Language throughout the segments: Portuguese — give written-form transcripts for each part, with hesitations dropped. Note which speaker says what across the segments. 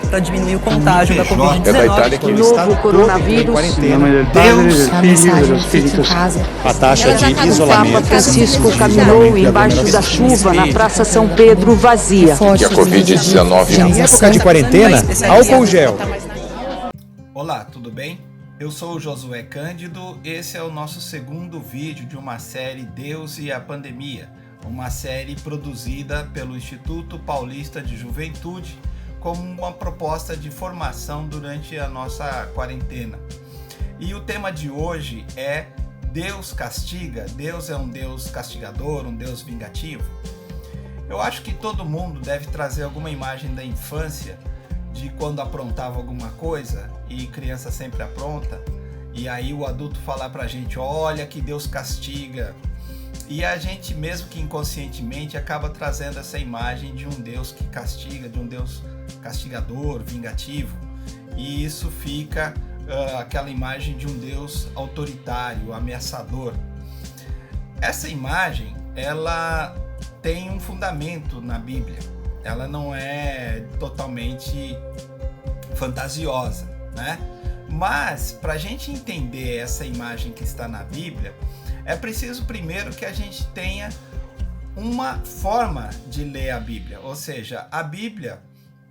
Speaker 1: para diminuir o contágio da Covid-19.
Speaker 2: É da Itália que
Speaker 3: O novo coronavírus.
Speaker 4: Deus, a mensagem fique em casa.
Speaker 5: A taxa de
Speaker 3: O
Speaker 5: isolamento.
Speaker 3: Papa Francisco caminhou embaixo da chuva na Praça São Pedro vazia.
Speaker 2: que a Covid-19
Speaker 4: Em época de quarentena, álcool gel.
Speaker 6: Olá, tudo bem? Eu sou o Josué Cândido, esse é o nosso segundo vídeo de uma série Deus e a Pandemia, uma série produzida pelo Instituto Paulista de Juventude como uma proposta de formação durante a nossa quarentena. E o tema de hoje é Deus castiga? Deus é um Deus castigador, um Deus vingativo? Eu acho que todo mundo deve trazer alguma imagem da infância de quando aprontava alguma coisa e criança sempre apronta, e aí o adulto falar pra gente, olha que Deus castiga, e a gente mesmo que inconscientemente acaba trazendo essa imagem de um Deus que castiga, de um Deus castigador, vingativo, e isso fica aquela imagem de um Deus autoritário, ameaçador. Essa imagem, ela tem um fundamento na Bíblia. Ela não é totalmente fantasiosa, né? Mas para a gente entender essa imagem que está na Bíblia, é preciso primeiro que a gente tenha uma forma de ler a Bíblia. Ou seja, a Bíblia,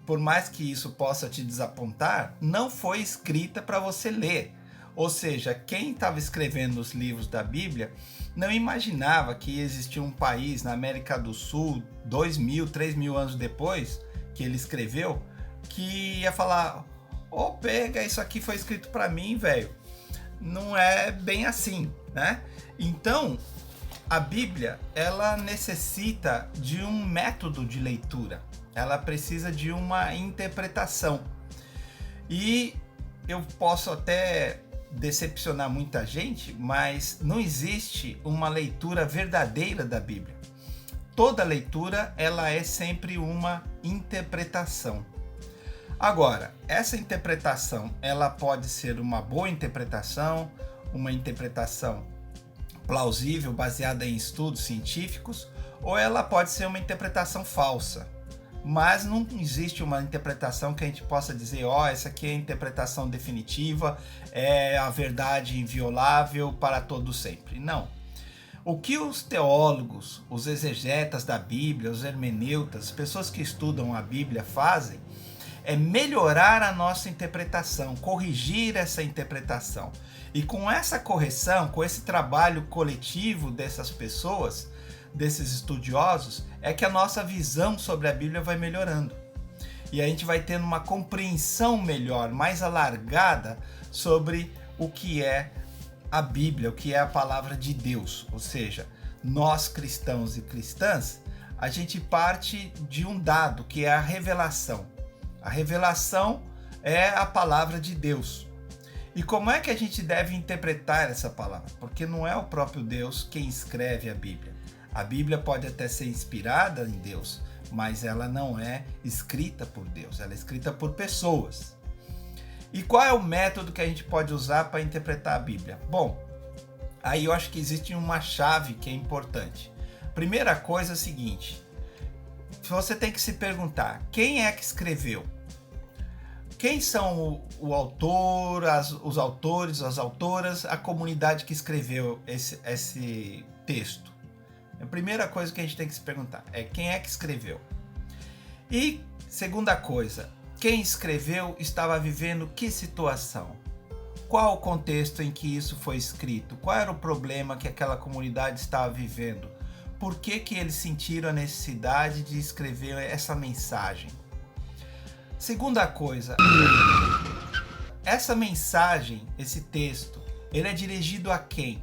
Speaker 6: por mais que isso possa te desapontar, não foi escrita para você ler. Ou seja, quem estava escrevendo os livros da Bíblia não imaginava que existia um país na América do Sul, 2.000, 3.000 anos depois que ele escreveu, que ia falar, pega, isso aqui foi escrito para mim, velho. Não é bem assim, né? Então, a Bíblia, ela necessita de um método de leitura. Ela precisa de uma interpretação. E eu posso até decepcionar muita gente, mas não existe uma leitura verdadeira da Bíblia. Toda leitura, ela é sempre uma interpretação. Agora, essa interpretação, ela pode ser uma boa interpretação, uma interpretação plausível, baseada em estudos científicos, ou ela pode ser uma interpretação falsa. Mas não existe uma interpretação que a gente possa dizer, essa aqui é a interpretação definitiva, é a verdade inviolável para todo sempre. Não. O que os teólogos, os exegetas da Bíblia, os hermeneutas, pessoas que estudam a Bíblia fazem, é melhorar a nossa interpretação, corrigir essa interpretação. E com essa correção, com esse trabalho coletivo dessas pessoas, desses estudiosos, é que a nossa visão sobre a Bíblia vai melhorando. E a gente vai tendo uma compreensão melhor, mais alargada sobre o que é a Bíblia, o que é a palavra de Deus. Ou seja, nós cristãos e cristãs, a gente parte de um dado, que é a revelação. A revelação é a palavra de Deus. E como é que a gente deve interpretar essa palavra? Porque não é o próprio Deus quem escreve a Bíblia. A Bíblia pode até ser inspirada em Deus, mas ela não é escrita por Deus, ela é escrita por pessoas. E qual é o método que a gente pode usar para interpretar a Bíblia? Bom, aí eu acho que existe uma chave que é importante. Primeira coisa é a seguinte, você tem que se perguntar, quem é que escreveu? Quem são o autor, os autores, as autoras, a comunidade que escreveu esse texto? A primeira coisa que a gente tem que se perguntar é quem é que escreveu. E segunda coisa, quem escreveu estava vivendo que situação? Qual o contexto em que isso foi escrito? Qual era o problema que aquela comunidade estava vivendo? Por que eles sentiram a necessidade de escrever essa mensagem? Segunda coisa, essa mensagem, esse texto, ele é dirigido a quem?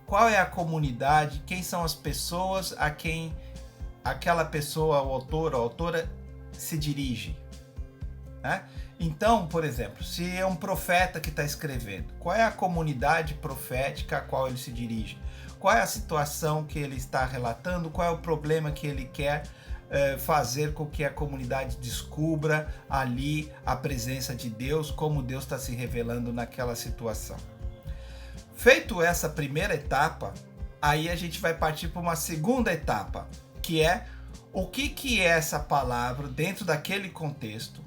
Speaker 6: Qual é a comunidade? Quem são as pessoas a quem aquela pessoa, o autor ou a autora, se dirige? Né? Então, por exemplo, se é um profeta que está escrevendo, qual é a comunidade profética a qual ele se dirige? Qual é a situação que ele está relatando? Qual é o problema que ele quer fazer com que a comunidade descubra ali a presença de Deus, como Deus está se revelando naquela situação? Feito essa primeira etapa, aí a gente vai partir para uma segunda etapa, que é o que é essa palavra dentro daquele contexto,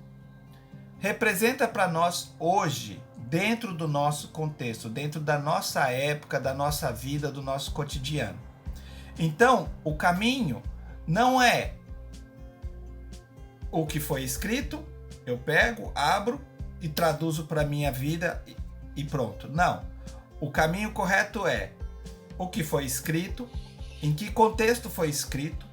Speaker 6: representa para nós hoje, dentro do nosso contexto, dentro da nossa época, da nossa vida, do nosso cotidiano. Então, o caminho não é o que foi escrito, eu pego, abro e traduzo para a minha vida e pronto. Não. O caminho correto é o que foi escrito, em que contexto foi escrito,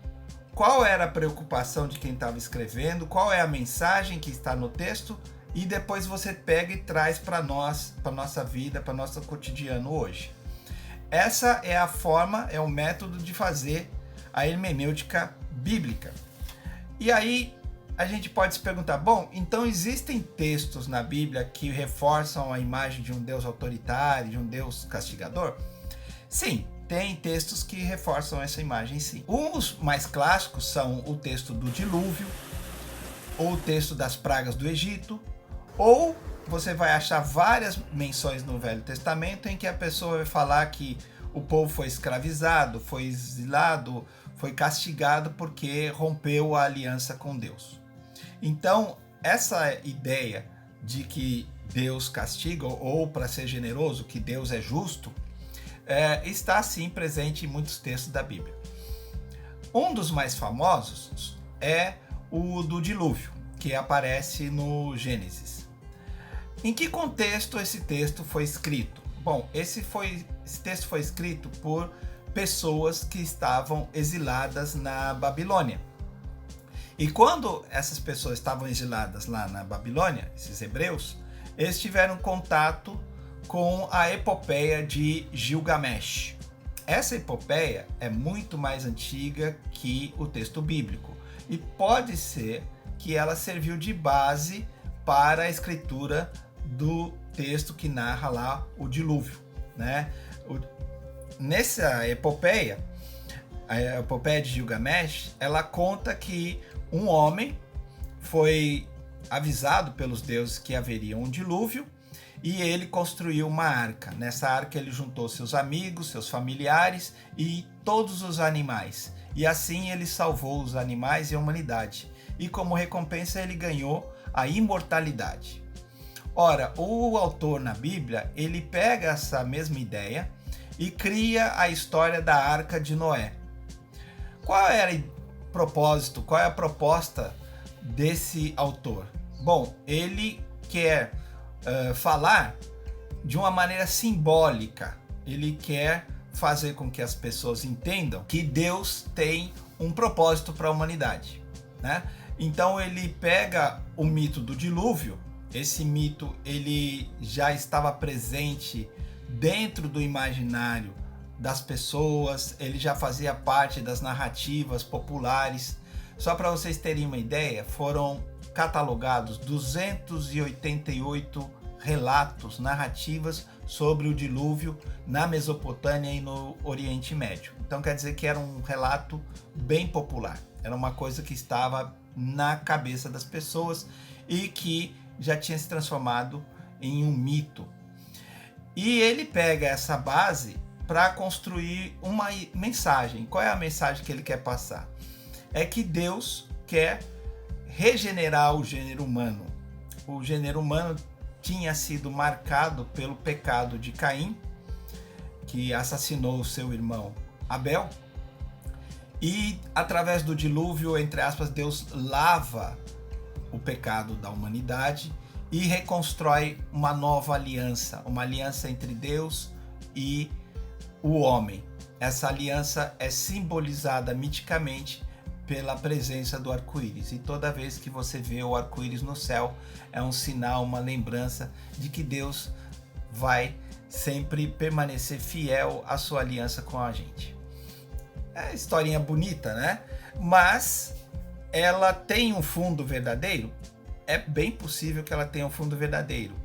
Speaker 6: qual era a preocupação de quem estava escrevendo, qual é a mensagem que está no texto, e depois você pega e traz para nós, para nossa vida, para nosso cotidiano hoje. Essa é a forma, é o método de fazer a hermenêutica bíblica. E aí a gente pode se perguntar, bom, então existem textos na Bíblia que reforçam a imagem de um Deus autoritário, de um Deus castigador? Sim, tem textos que reforçam essa imagem, sim. Os mais clássicos são o texto do dilúvio, ou o texto das pragas do Egito, ou você vai achar várias menções no Velho Testamento em que a pessoa vai falar que o povo foi escravizado, foi exilado, foi castigado porque rompeu a aliança com Deus. Então, essa ideia de que Deus castiga, ou para ser generoso, que Deus é justo, está sim presente em muitos textos da Bíblia. Um dos mais famosos é o do dilúvio, que aparece no Gênesis. Em que contexto esse texto foi escrito? Bom, esse texto foi escrito por pessoas que estavam exiladas na Babilônia. E quando essas pessoas estavam exiladas lá na Babilônia, esses hebreus, eles tiveram contato com a epopeia de Gilgamesh. Essa epopeia é muito mais antiga que o texto bíblico e pode ser que ela serviu de base para a escritura do texto que narra lá o dilúvio, né? Nessa epopeia, a epopeia de Gilgamesh, ela conta que um homem foi avisado pelos deuses que haveria um dilúvio e ele construiu uma arca. Nessa arca ele juntou seus amigos, seus familiares e todos os animais. E assim ele salvou os animais e a humanidade. E como recompensa ele ganhou a imortalidade. Ora, o autor na Bíblia, ele pega essa mesma ideia e cria a história da Arca de Noé. Qual era o propósito, qual é a proposta desse autor? Bom, ele quer falar de uma maneira simbólica. Ele quer fazer com que as pessoas entendam que Deus tem um propósito para a humanidade, né? Então ele pega o mito do dilúvio. Esse mito ele já estava presente dentro do imaginário das pessoas, ele já fazia parte das narrativas populares. Só para vocês terem uma ideia, foram catalogados 288 relatos, narrativas sobre o dilúvio na Mesopotâmia e no Oriente Médio. Então quer dizer que era um relato bem popular, era uma coisa que estava na cabeça das pessoas e que já tinha se transformado em um mito. E ele pega essa base para construir uma mensagem. Qual é a mensagem que ele quer passar? É que Deus quer regenerar o gênero humano. O gênero humano tinha sido marcado pelo pecado de Caim, que assassinou o seu irmão Abel. E através do dilúvio, entre aspas, Deus lava o pecado da humanidade e reconstrói uma nova aliança, uma aliança entre Deus e o homem. Essa aliança é simbolizada miticamente pela presença do arco-íris. E toda vez que você vê o arco-íris no céu, é um sinal, uma lembrança de que Deus vai sempre permanecer fiel à sua aliança com a gente. É historinha bonita, né? Mas ela tem um fundo verdadeiro? É bem possível que ela tenha um fundo verdadeiro.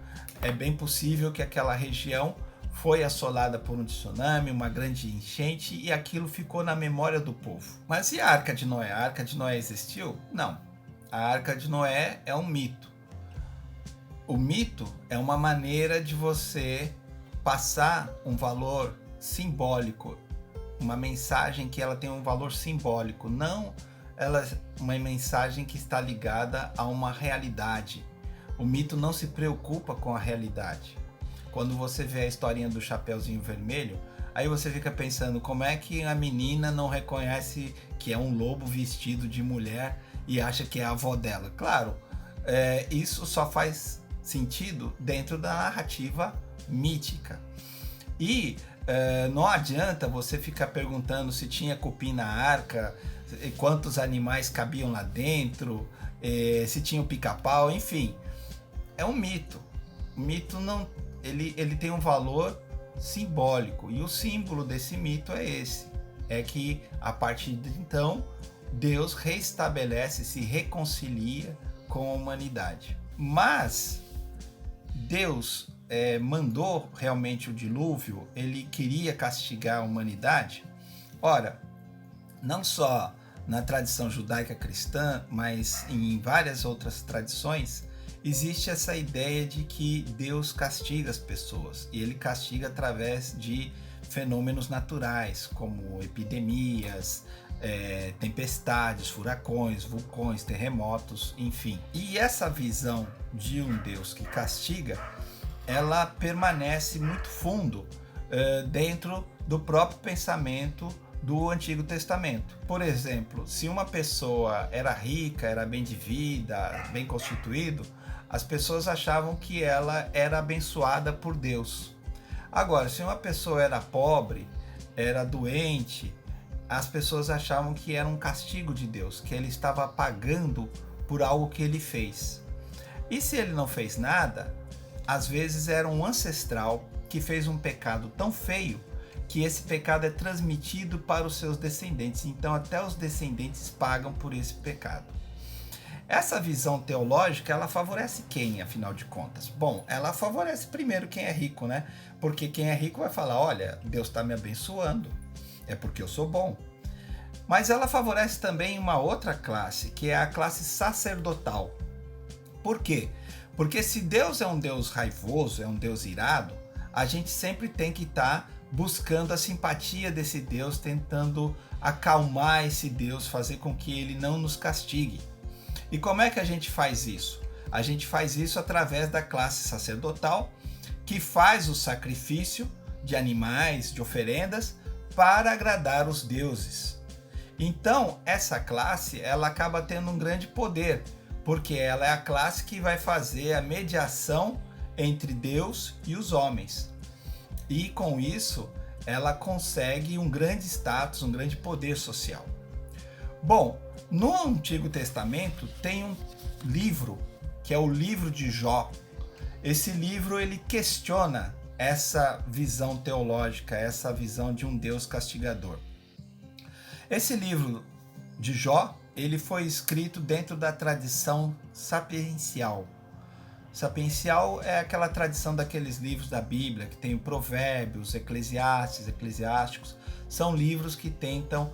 Speaker 6: É bem possível que aquela região foi assolada por um tsunami, uma grande enchente, e aquilo ficou na memória do povo. Mas e a Arca de Noé? A Arca de Noé existiu? Não. A Arca de Noé é um mito. O mito é uma maneira de você passar um valor simbólico, uma mensagem que ela tem um valor simbólico, não uma mensagem que está ligada a uma realidade, O mito não se preocupa com a realidade. Quando você vê a historinha do Chapeuzinho Vermelho, aí você fica pensando como é que a menina não reconhece que é um lobo vestido de mulher e acha que é a avó dela. Claro, isso só faz sentido dentro da narrativa mítica. E não adianta você ficar perguntando se tinha cupim na arca, quantos animais cabiam lá dentro, se tinha o pica-pau, enfim. É um mito. O mito não, ele tem um valor simbólico, e o símbolo desse mito é esse. É que a partir de então Deus reestabelece, se reconcilia com a humanidade. Mas Deus mandou realmente o dilúvio, ele queria castigar a humanidade. Ora, não só na tradição judaica cristã, mas em várias outras tradições, existe essa ideia de que Deus castiga as pessoas, e ele castiga através de fenômenos naturais, como epidemias, tempestades, furacões, vulcões, terremotos, enfim. E essa visão de um Deus que castiga, ela permanece muito fundo dentro do próprio pensamento do Antigo Testamento. Por exemplo, se uma pessoa era rica, era bem de vida, bem constituído, as pessoas achavam que ela era abençoada por Deus. Agora, se uma pessoa era pobre, era doente, as pessoas achavam que era um castigo de Deus, que ele estava pagando por algo que ele fez. E se ele não fez nada, às vezes era um ancestral que fez um pecado tão feio que esse pecado é transmitido para os seus descendentes. Então até os descendentes pagam por esse pecado. Essa visão teológica, ela favorece quem, afinal de contas? Bom, ela favorece primeiro quem é rico, né? Porque quem é rico vai falar, olha, Deus está me abençoando, é porque eu sou bom. Mas ela favorece também uma outra classe, que é a classe sacerdotal. Por quê? Porque se Deus é um Deus raivoso, é um Deus irado, a gente sempre tem que estar buscando a simpatia desse Deus, tentando acalmar esse Deus, fazer com que ele não nos castigue. E como é que a gente faz isso? A gente faz isso através da classe sacerdotal, que faz o sacrifício de animais, de oferendas, para agradar os deuses. Então, essa classe, ela acaba tendo um grande poder, porque ela é a classe que vai fazer a mediação entre Deus e os homens. E com isso, ela consegue um grande status, um grande poder social. Bom, no Antigo Testamento tem um livro, que é o livro de Jó. Esse livro ele questiona essa visão teológica, essa visão de um Deus castigador. Esse livro de Jó, ele foi escrito dentro da tradição sapiencial. Sapiencial é aquela tradição daqueles livros da Bíblia, que tem o Provérbios, Eclesiastes, Eclesiásticos. São livros que tentam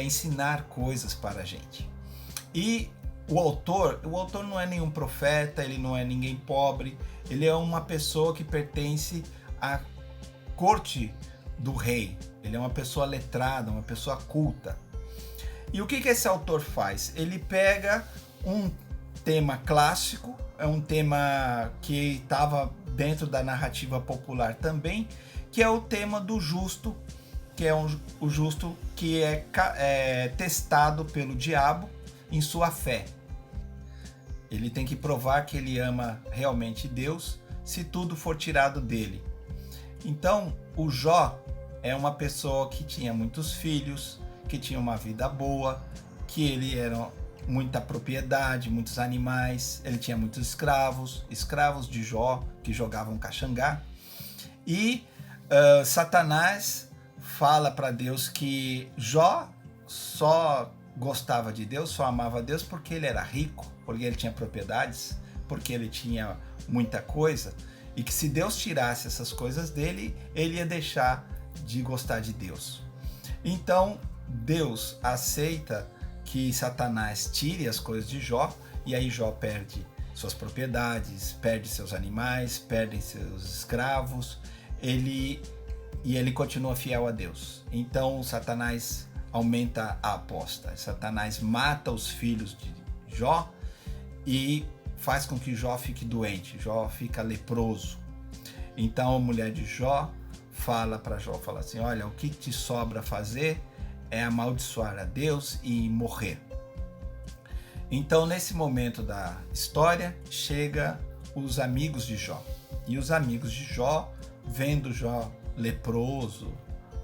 Speaker 6: ensinar coisas para a gente. E o autor não é nenhum profeta, ele não é ninguém pobre, ele é uma pessoa que pertence à corte do rei. Ele é uma pessoa letrada, uma pessoa culta. E o que esse autor faz? Ele pega um tema clássico, é um tema que estava dentro da narrativa popular também, que é o tema do justo, que é o justo que é testado pelo diabo em sua fé. Ele tem que provar que ele ama realmente Deus, se tudo for tirado dele. Então, o Jó é uma pessoa que tinha muitos filhos, que tinha uma vida boa, que ele era muita propriedade, muitos animais, ele tinha muitos escravos de Jó, que jogavam caxangá. E Satanás fala para Deus que Jó só gostava de Deus, só amava Deus porque ele era rico, porque ele tinha propriedades, porque ele tinha muita coisa, e que se Deus tirasse essas coisas dele, ele ia deixar de gostar de Deus. Então Deus aceita que Satanás tire as coisas de Jó, e aí Jó perde suas propriedades, perde seus animais, perde seus escravos, e ele continua fiel a Deus. Então Satanás aumenta a aposta. Satanás mata os filhos de Jó e faz com que Jó fique doente, Jó fica leproso. Então a mulher de Jó fala para Jó, fala assim, olha, o que te sobra fazer é amaldiçoar a Deus e morrer. Então nesse momento da história, chega os amigos de Jó. E os amigos de Jó, vendo Jó leproso,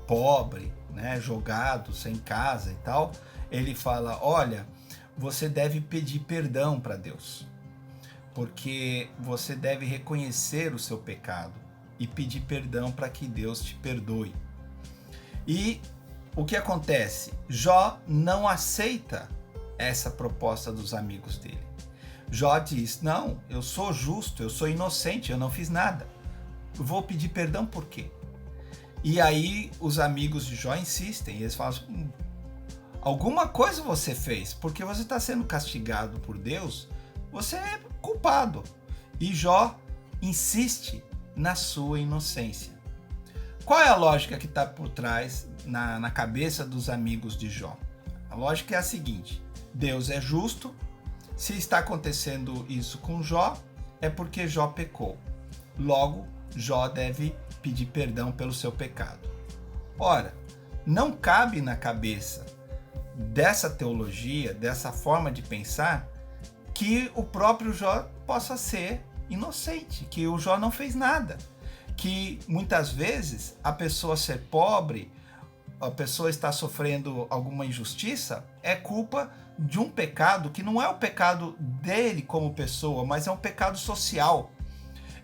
Speaker 6: pobre, né, jogado, sem casa e tal, ele fala, olha, você deve pedir perdão para Deus, porque você deve reconhecer o seu pecado e pedir perdão para que Deus te perdoe. E o que acontece? Jó não aceita essa proposta dos amigos dele. Jó diz, não, eu sou justo, eu sou inocente, eu não fiz nada. Eu vou pedir perdão por quê? E aí os amigos de Jó insistem, eles falam assim, alguma coisa você fez, porque você está sendo castigado por Deus, você é culpado. E Jó insiste na sua inocência. Qual é a lógica que está por trás na cabeça dos amigos de Jó? A lógica é a seguinte, Deus é justo, se está acontecendo isso com Jó, é porque Jó pecou. Logo, Jó deve pedir perdão pelo seu pecado. Ora, não cabe na cabeça dessa teologia, dessa forma de pensar, que o próprio Jó possa ser inocente, que o Jó não fez nada, que muitas vezes a pessoa ser pobre, a pessoa está sofrendo alguma injustiça, é culpa de um pecado que não é o pecado dele como pessoa, mas é um pecado social.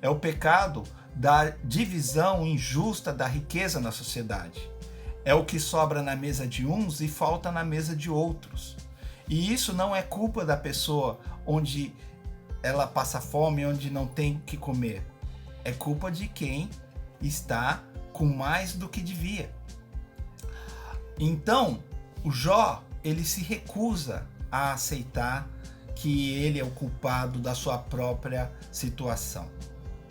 Speaker 6: É o pecado da divisão injusta da riqueza na sociedade. É o que sobra na mesa de uns e falta na mesa de outros. E isso não é culpa da pessoa onde ela passa fome, onde não tem o que comer. É culpa de quem está com mais do que devia. Então, o Jó, ele se recusa a aceitar que ele é o culpado da sua própria situação,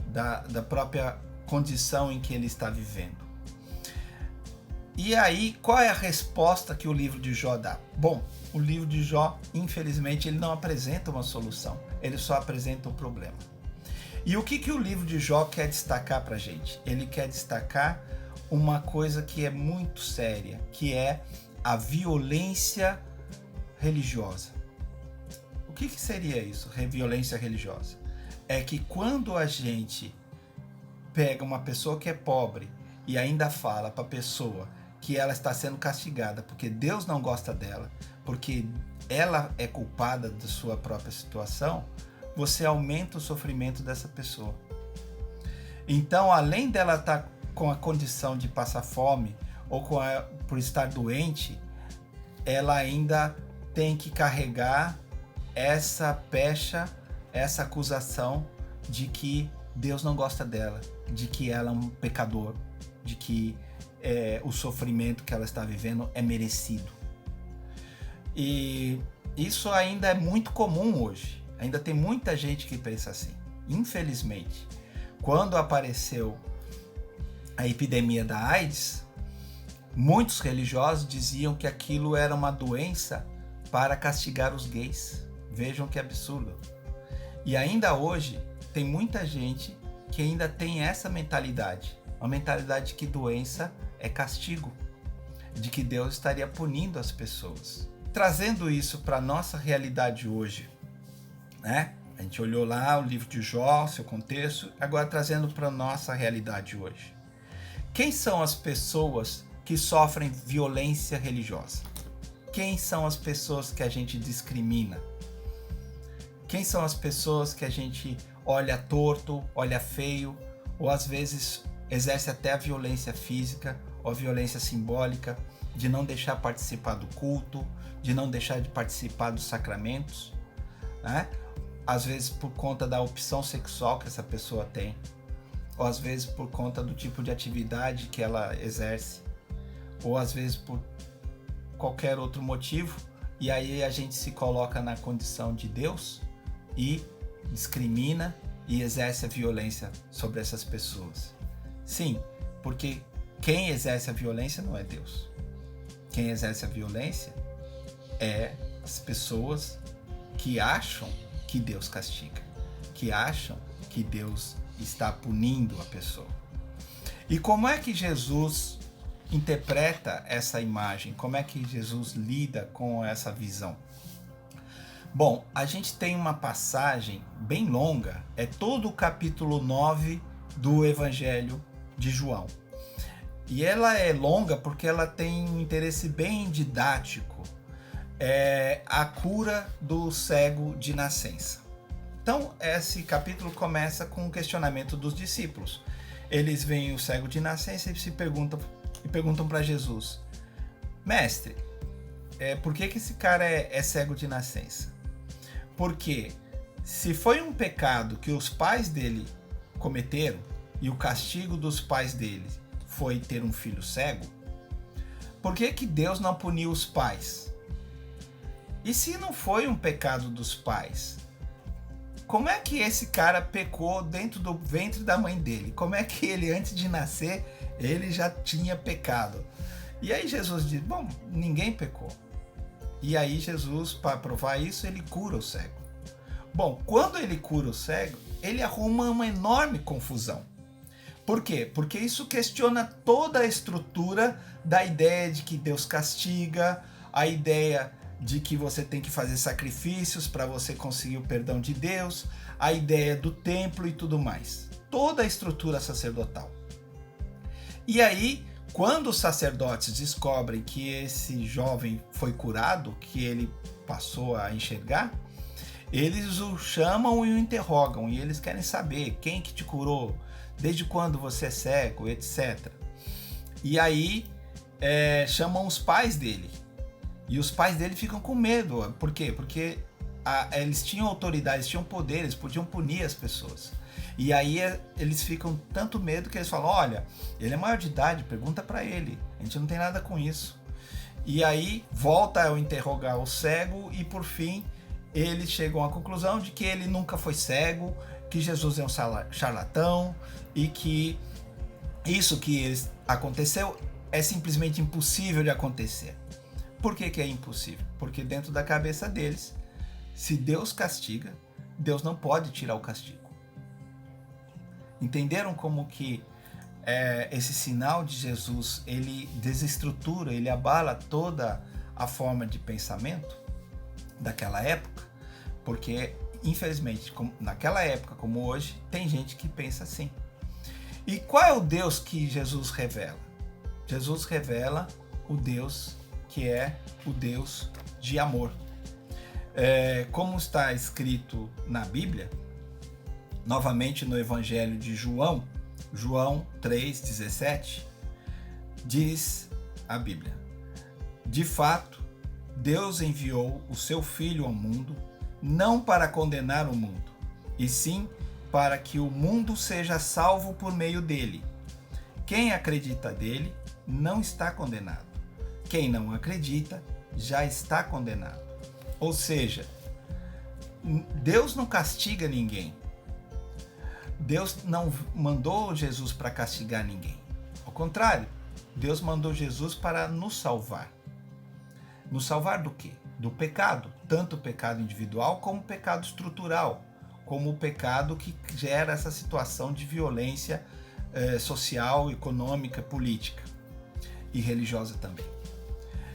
Speaker 6: da própria condição em que ele está vivendo. E aí, qual é a resposta que o livro de Jó dá? Bom, o livro de Jó, infelizmente, ele não apresenta uma solução, ele só apresenta um problema. E o que o livro de Jó quer destacar para a gente? Ele quer destacar uma coisa que é muito séria, que é a violência religiosa. O que seria isso, violência religiosa? É que quando a gente pega uma pessoa que é pobre e ainda fala para a pessoa que ela está sendo castigada porque Deus não gosta dela, porque ela é culpada da sua própria situação, você aumenta o sofrimento dessa pessoa. Então, além dela estar com a condição de passar fome ou por estar doente, ela ainda tem que carregar essa pecha, essa acusação de que Deus não gosta dela, de que ela é um pecador, de que o sofrimento que ela está vivendo é merecido. E isso ainda é muito comum hoje. Ainda tem muita gente que pensa assim. Infelizmente, quando apareceu a epidemia da AIDS, muitos religiosos diziam que aquilo era uma doença para castigar os gays. Vejam que absurdo. E ainda hoje tem muita gente que ainda tem essa mentalidade. Uma mentalidade de que doença é castigo, de que Deus estaria punindo as pessoas. Trazendo isso para a nossa realidade hoje, né? A gente olhou lá o livro de Jó, seu contexto, agora trazendo para a nossa realidade hoje. Quem são as pessoas que sofrem violência religiosa? Quem são as pessoas que a gente discrimina? Quem são as pessoas que a gente olha torto, olha feio, ou às vezes exerce até a violência física ou a violência simbólica, de não deixar participar do culto, de não deixar de participar dos sacramentos, né? Às vezes por conta da opção sexual que essa pessoa tem, ou às vezes por conta do tipo de atividade que ela exerce, ou às vezes por qualquer outro motivo, e aí a gente se coloca na condição de Deus e discrimina e exerce a violência sobre essas pessoas. Sim, porque quem exerce a violência não é Deus. Quem exerce a violência é as pessoas que acham que Deus castiga. que acham que Deus está punindo a pessoa. E como é que Jesus interpreta essa imagem? Como é que Jesus lida com essa visão? Bom, a gente tem uma passagem bem longa, é todo o capítulo 9 do Evangelho de João. E ela é longa porque ela tem um interesse bem didático. É a cura do cego de nascença. Então, esse capítulo começa com o questionamento dos discípulos. Eles veem o cego de nascença e perguntam para Jesus: Mestre, por que esse cara é cego de nascença? Porque se foi um pecado que os pais dele cometeram e o castigo dos pais dele foi ter um filho cego, por que Deus não puniu os pais? E se não foi um pecado dos pais, como é que esse cara pecou dentro do ventre da mãe dele? Como é que ele, antes de nascer, ele já tinha pecado? E aí Jesus diz, bom, ninguém pecou. E aí Jesus, para provar isso, ele cura o cego. Bom, quando ele cura o cego, ele arruma uma enorme confusão. Por quê? Porque isso questiona toda a estrutura da ideia de que Deus castiga, a ideia de que você tem que fazer sacrifícios para você conseguir o perdão de Deus, a ideia do templo e tudo mais. Toda a estrutura sacerdotal. E aí, quando os sacerdotes descobrem que esse jovem foi curado, que ele passou a enxergar, eles o chamam e o interrogam, e eles querem saber quem que te curou, desde quando você é cego, etc. E aí chamam os pais dele. E os pais dele ficam com medo. Por quê? Porque eles tinham autoridade, eles tinham poder, eles podiam punir as pessoas. E aí eles ficam tanto medo que eles falam, olha, ele é maior de idade, pergunta para ele, a gente não tem nada com isso. E aí volta a interrogar o cego e por fim eles chegam à conclusão de que ele nunca foi cego, que Jesus é um charlatão e que isso que aconteceu é simplesmente impossível de acontecer. Por que é impossível? Porque dentro da cabeça deles, se Deus castiga, Deus não pode tirar o castigo. Entenderam como que esse sinal de Jesus, ele desestrutura, ele abala toda a forma de pensamento daquela época? Porque, infelizmente, naquela época como hoje, tem gente que pensa assim. E qual é o Deus que Jesus revela? Jesus revela o Deus que é o Deus de amor. Como está escrito na Bíblia, novamente no Evangelho de João, João 3,17, diz a Bíblia: de fato, Deus enviou o seu Filho ao mundo, não para condenar o mundo, e sim para que o mundo seja salvo por meio dele. Quem acredita nele não está condenado. Quem não acredita já está condenado. Ou seja, Deus não castiga ninguém. Deus não mandou Jesus para castigar ninguém. Ao contrário, Deus mandou Jesus para nos salvar. Nos salvar do quê? Do pecado. Tanto o pecado individual como o pecado estrutural. Como o pecado que gera essa situação de violência social, econômica, política e religiosa também.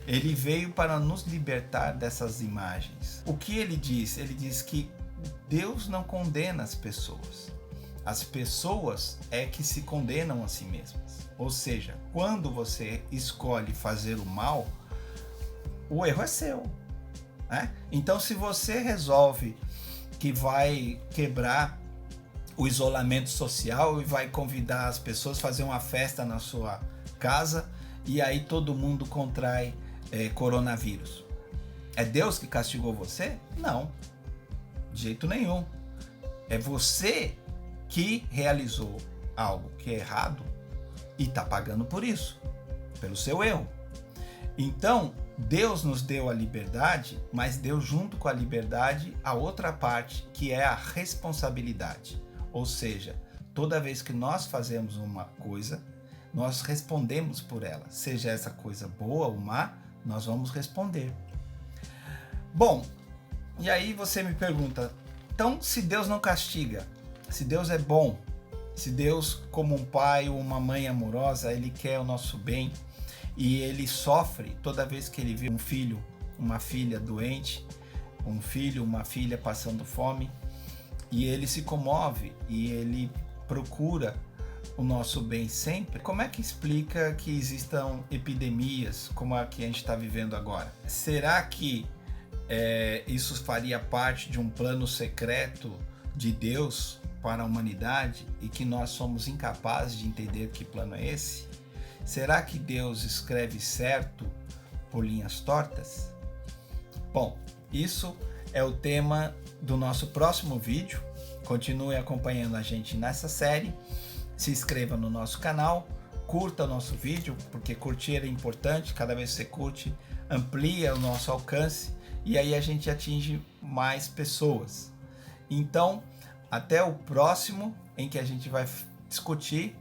Speaker 6: Ele veio para nos libertar dessas imagens. O que ele diz? Ele diz que Deus não condena as pessoas. As pessoas é que se condenam a si mesmas. Ou seja, quando você escolhe fazer o mal, o erro é seu. Então, se você resolve que vai quebrar o isolamento social e vai convidar as pessoas a fazer uma festa na sua casa e aí todo mundo contrai coronavírus, é Deus que castigou você? Não, de jeito nenhum. É você que realizou algo que é errado e está pagando por isso, pelo seu erro. Então, Deus nos deu a liberdade, mas deu junto com a liberdade a outra parte, que é a responsabilidade. Ou seja, toda vez que nós fazemos uma coisa, nós respondemos por ela. Seja essa coisa boa ou má, nós vamos responder. Bom, e aí você me pergunta, Então, se Deus não castiga, se Deus é bom, se Deus, como um pai ou uma mãe amorosa, Ele quer o nosso bem e Ele sofre toda vez que Ele vê um filho, uma filha doente, um filho, uma filha passando fome, e Ele se comove e Ele procura o nosso bem sempre. Como é que explica que existam epidemias como a que a gente está vivendo agora? Será que isso faria parte de um plano secreto de Deus para a humanidade e que nós somos incapazes de entender que plano é esse? Será que Deus escreve certo por linhas tortas? Bom, isso é o tema do nosso próximo vídeo. Continue acompanhando a gente nessa série. Se inscreva no nosso canal, curta o nosso vídeo, porque curtir é importante. Cada vez que você curte, amplia o nosso alcance e aí a gente atinge mais pessoas. Então, até o próximo, em que a gente vai discutir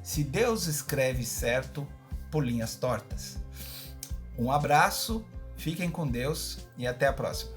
Speaker 6: se Deus escreve certo por linhas tortas. Um abraço, fiquem com Deus e até a próxima.